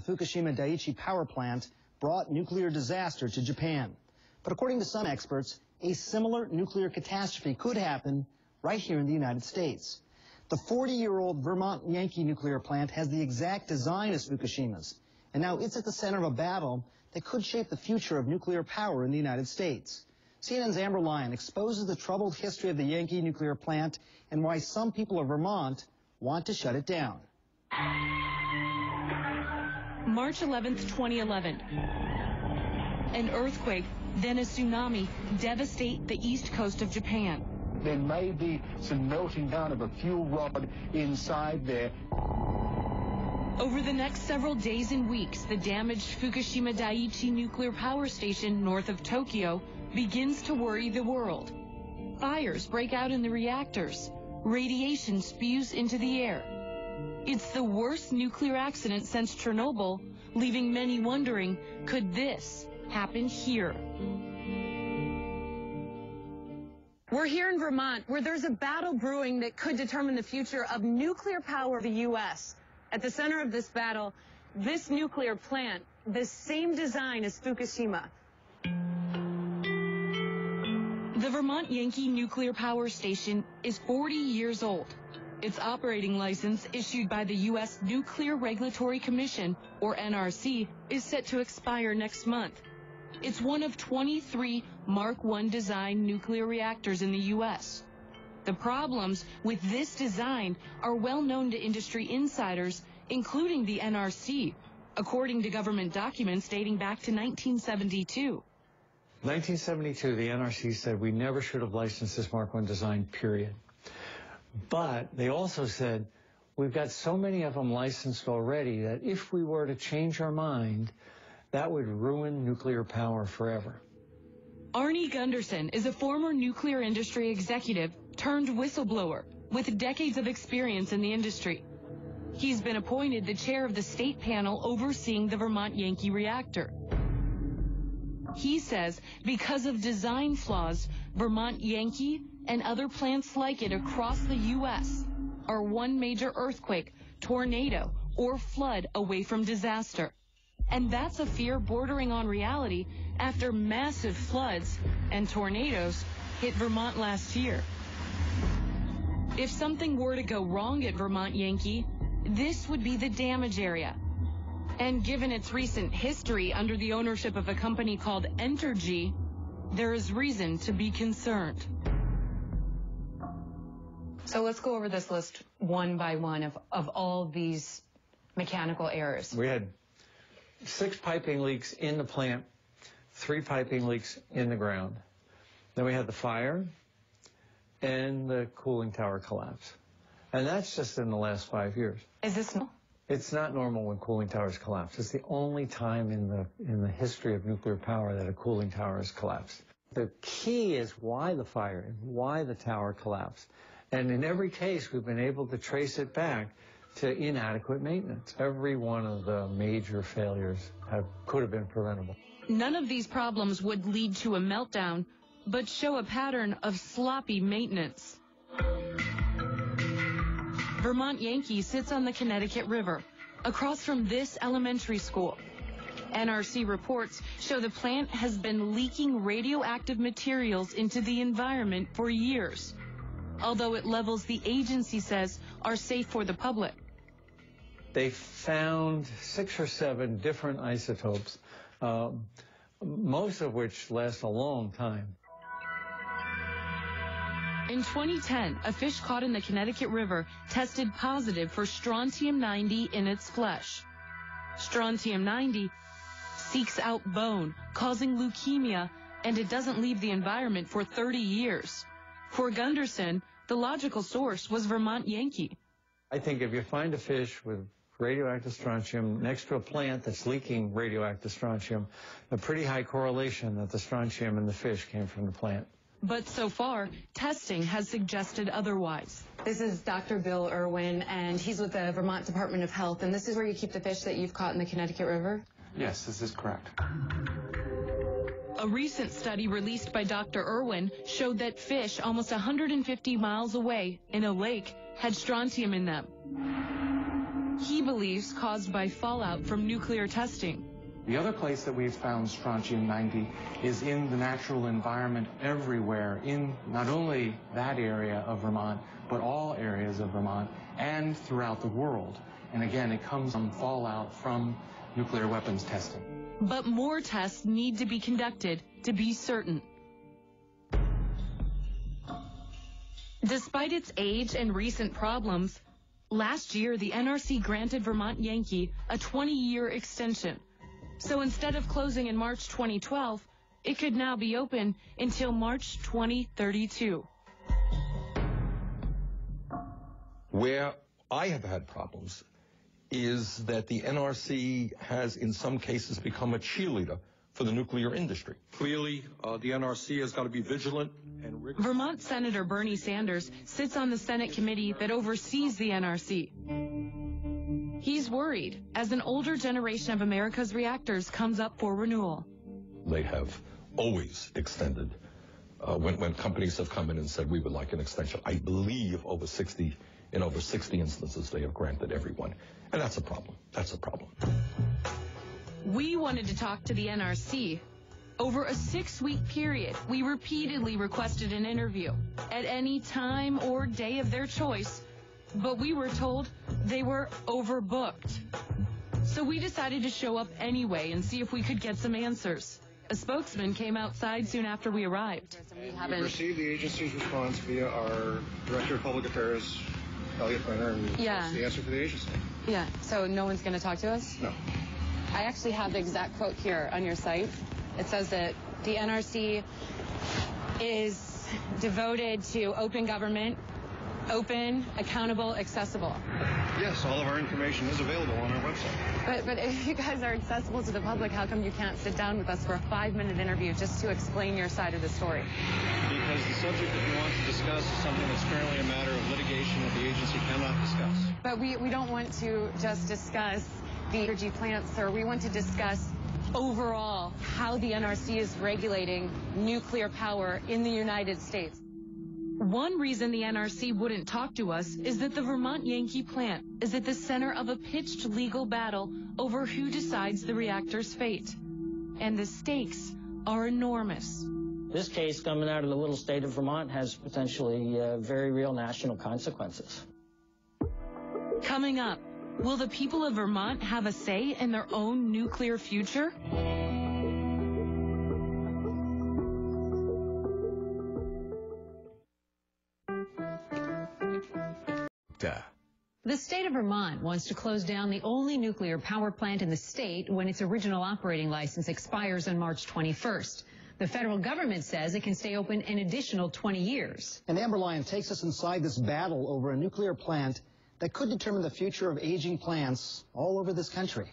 Fukushima Daiichi power plant brought nuclear disaster to Japan. But according to some experts, a similar nuclear catastrophe could happen right here in the United States. The 40-year-old Vermont Yankee nuclear plant has the exact design as Fukushima's, and now it's at the center of a battle that could shape the future of nuclear power in the United States. CNN's Amber Lyon exposes the troubled history of the Yankee nuclear plant and why some people of Vermont want to shut it down. March 11th, 2011. An earthquake, then a tsunami, devastate the east coast of Japan. There may be some melting down of a fuel rod inside there. Over the next several days and weeks, the damaged Fukushima Daiichi nuclear power station north of Tokyo begins to worry the world. Fires break out in the reactors. Radiation spews into the air. It's the worst nuclear accident since Chernobyl, leaving many wondering, could this happen here? We're here in Vermont, where there's a battle brewing that could determine the future of nuclear power of the U.S. At the center of this battle, this nuclear plant, the same design as Fukushima. The Vermont Yankee nuclear power station is 40 years old. Its operating license, issued by the U.S. Nuclear Regulatory Commission, or NRC, is set to expire next month. It's one of 23 Mark I design nuclear reactors in the U.S. The problems with this design are well known to industry insiders, including the NRC, according to government documents dating back to 1972. 1972, the NRC said we never should have licensed this Mark I design, period. But they also said we've got so many of them licensed already that if we were to change our mind, that would ruin nuclear power forever. Arnie Gunderson is a former nuclear industry executive turned whistleblower with decades of experience in the industry. He's been appointed the chair of the state panel overseeing the Vermont Yankee reactor. He says because of design flaws, Vermont Yankee and other plants like it across the U.S. are one major earthquake, tornado, or flood away from disaster. And that's a fear bordering on reality after massive floods and tornadoes hit Vermont last year. If something were to go wrong at Vermont Yankee, this would be the damage area. And given its recent history under the ownership of a company called Entergy, there is reason to be concerned. So let's go over this list one by one of all these mechanical errors. We had 6 piping leaks in the plant, 3 piping leaks in the ground. Then we had the fire and the cooling tower collapse. And that's just in the last 5 years. Is this normal? It's not normal when cooling towers collapse. It's the only time in the history of nuclear power that a cooling tower has collapsed. The key is why the fire and why the tower collapsed. And in every case, we've been able to trace it back to inadequate maintenance. Every one of the major failures could have been preventable. None of these problems would lead to a meltdown, but show a pattern of sloppy maintenance. Vermont Yankee sits on the Connecticut River, across from this elementary school. NRC reports show the plant has been leaking radioactive materials into the environment for years, although at levels the agency says are safe for the public. They found 6 or 7 different isotopes, most of which last a long time. In 2010, a fish caught in the Connecticut River tested positive for strontium-90 in its flesh. Strontium-90 seeks out bone, causing leukemia, and it doesn't leave the environment for 30 years. For Gunderson, the logical source was Vermont Yankee. I think if you find a fish with radioactive strontium next to a plant that's leaking radioactive strontium, a pretty high correlation that the strontium in the fish came from the plant. But so far, testing has suggested otherwise. This is Dr. Bill Irwin, and he's with the Vermont Department of Health, and this is where you keep the fish that you've caught in the Connecticut River? Yes, this is correct. A recent study released by Dr. Irwin showed that fish almost 150 miles away in a lake had strontium in them. he believes caused by fallout from nuclear testing. The other place that we've found strontium-90 is in the natural environment everywhere, in not only that area of Vermont, but all areas of Vermont and throughout the world. And again, it comes from fallout from nuclear weapons testing. But more tests need to be conducted to be certain. Despite its age and recent problems, last year the NRC granted Vermont Yankee a 20-year extension. So instead of closing in March 2012, it could now be open until March 2032. Where I have had problems is that the NRC has, in some cases, become a cheerleader for the nuclear industry. Clearly, the NRC has got to be vigilant and rigorous. Vermont Senator Bernie Sanders sits on the Senate committee that oversees the NRC. He's worried as an older generation of America's reactors comes up for renewal. They have always extended when companies have come in and said we would like an extension. I believe in over 60 instances they have granted everyone. And that's a problem. That's a problem. We wanted to talk to the NRC. Over a 6-week period, we repeatedly requested an interview at any time or day of their choice, but we were told they were overbooked. So we decided to show up anyway and see if we could get some answers. A spokesman came outside soon after we arrived. We received the agency's response via our Director of Public Affairs, Elliot Brenner, and that's the answer for the agency. Yeah, so no one's going to talk to us? No. I actually have the exact quote here on your site. It says that the NRC is devoted to open government, open, accountable, accessible. Yes, all of our information is available on our website. But if you guys are accessible to the public, how come you can't sit down with us for a 5-minute interview just to explain your side of the story? Because the subject that we want to discuss is something that's currently a matter of litigation that the agency cannot discuss. But we don't want to just discuss the Entergy plant, sir. We want to discuss overall how the NRC is regulating nuclear power in the United States. One reason the NRC wouldn't talk to us is that the Vermont Yankee plant is at the center of a pitched legal battle over who decides the reactor's fate. And the stakes are enormous. This case coming out of the little state of Vermont has potentially very real national consequences. Coming up, will the people of Vermont have a say in their own nuclear future? The state of Vermont wants to close down the only nuclear power plant in the state when its original operating license expires on March 21st. The federal government says it can stay open an additional 20 years. And Amber Lyon takes us inside this battle over a nuclear plant that could determine the future of aging plants all over this country.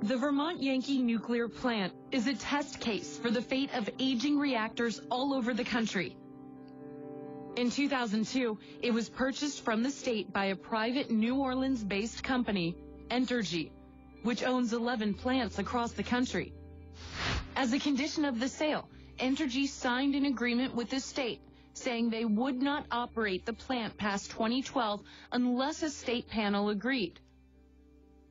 The Vermont Yankee nuclear plant is a test case for the fate of aging reactors all over the country. In 2002, it was purchased from the state by a private New Orleans-based company, Entergy, which owns 11 plants across the country. As a condition of the sale, Entergy signed an agreement with the state saying they would not operate the plant past 2012 unless a state panel agreed.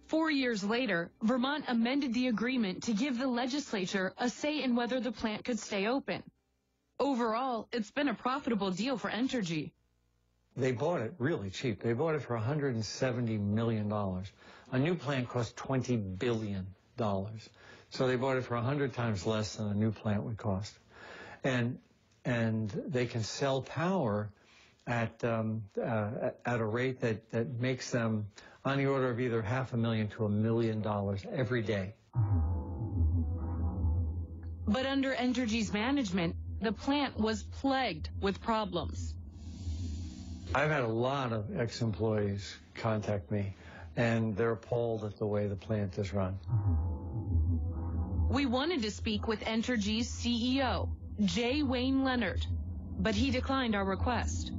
4 years later, Vermont amended the agreement to give the legislature a say in whether the plant could stay open. Overall, it's been a profitable deal for Entergy. They bought it really cheap. They bought it for $170 million. A new plant costs $20 billion. So they bought it for 100 times less than a new plant would cost. And they can sell power at a rate that makes them on the order of either $500,000 to $1 million every day. But under Entergy's management, the plant was plagued with problems. I've had a lot of ex-employees contact me, and they're appalled at the way the plant is run. We wanted to speak with Entergy's CEO, J. Wayne Leonard, but he declined our request.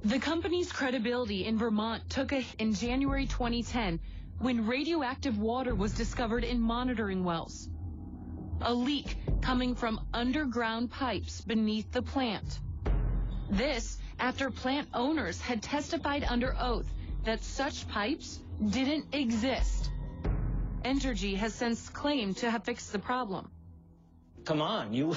The company's credibility in Vermont took a hit in January 2010 when radioactive water was discovered in monitoring wells. A leak coming from underground pipes beneath the plant. This after plant owners had testified under oath that such pipes didn't exist. Entergy has since claimed to have fixed the problem. Come on, you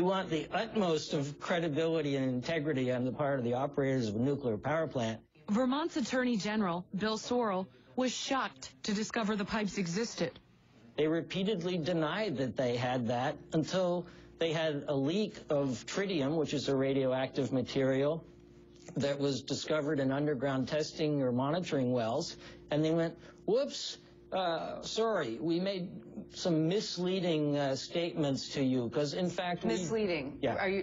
want the utmost of credibility and integrity on the part of the operators of a nuclear power plant. Vermont's Attorney General, Bill Sorrell, was shocked to discover the pipes existed. They repeatedly denied that they had that until they had a leak of tritium, which is a radioactive material that was discovered in underground testing or monitoring wells, and they went, whoops, sorry, we made some misleading statements to you, because in fact misleading? Yeah.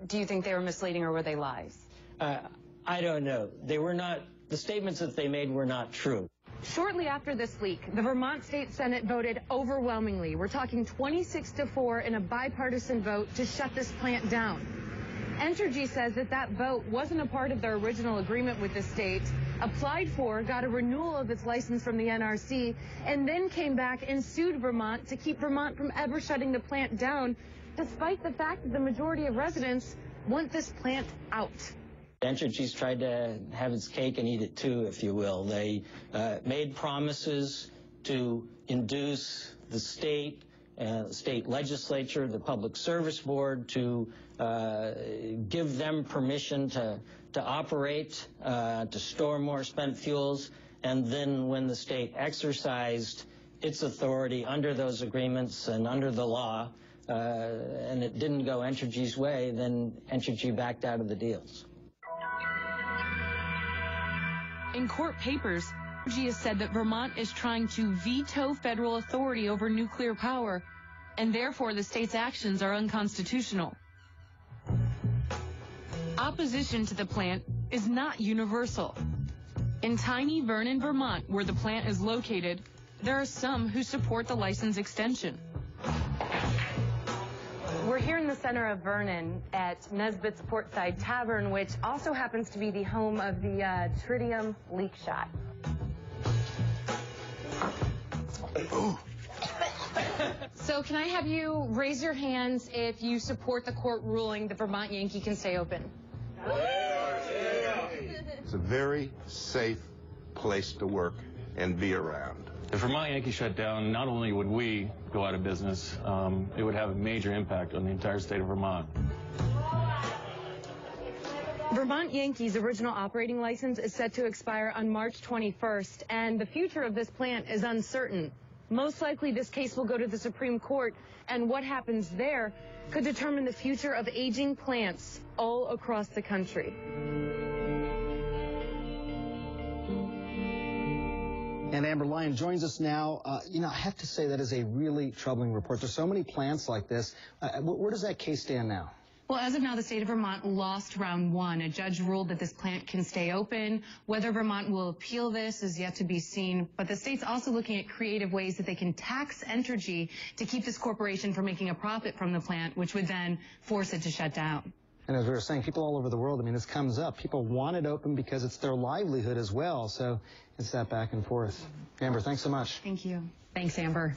Do you think they were misleading, or were they lies? I don't know. They were not, the statements that they made were not true. Shortly after this leak, the Vermont State Senate voted overwhelmingly. We're talking 26-4 in a bipartisan vote to shut this plant down. Entergy says that that vote wasn't a part of their original agreement with the state, applied for, got a renewal of its license from the NRC, and then came back and sued Vermont to keep Vermont from ever shutting the plant down, despite the fact that the majority of residents want this plant out. Entergy's tried to have its cake and eat it too, if you will. They made promises to induce the state legislature, the Public Service Board, to give them permission to operate, to store more spent fuels, and then when the state exercised its authority under those agreements and under the law, and it didn't go Entergy's way, then Entergy backed out of the deals. In court papers, Entergy has said that Vermont is trying to veto federal authority over nuclear power, and therefore the state's actions are unconstitutional. Opposition to the plant is not universal. In tiny Vernon, Vermont, where the plant is located, there are some who support the license extension. We're here in the center of Vernon at Nesbitt's Portside Tavern, which also happens to be the home of the tritium leak shot. So can I have you raise your hands if you support the court ruling the Vermont Yankee can stay open? It's a very safe place to work and be around. If Vermont Yankee shut down, not only would we go out of business, it would have a major impact on the entire state of Vermont. Vermont Yankee's original operating license is set to expire on March 21st, and the future of this plant is uncertain. Most likely this case will go to the Supreme Court, and what happens there could determine the future of aging plants all across the country. And Amber Lyon joins us now. I have to say that is a really troubling report. There's so many plants like this. Where does that case stand now? Well, as of now, the state of Vermont lost round one. A judge ruled that this plant can stay open. Whether Vermont will appeal this is yet to be seen. But the state's also looking at creative ways that they can tax Entergy to keep this corporation from making a profit from the plant, which would then force it to shut down. And as we were saying, people all over the world, this comes up. People want it open because it's their livelihood as well. So it's that back and forth. Amber, thanks so much. Thank you. Thanks, Amber.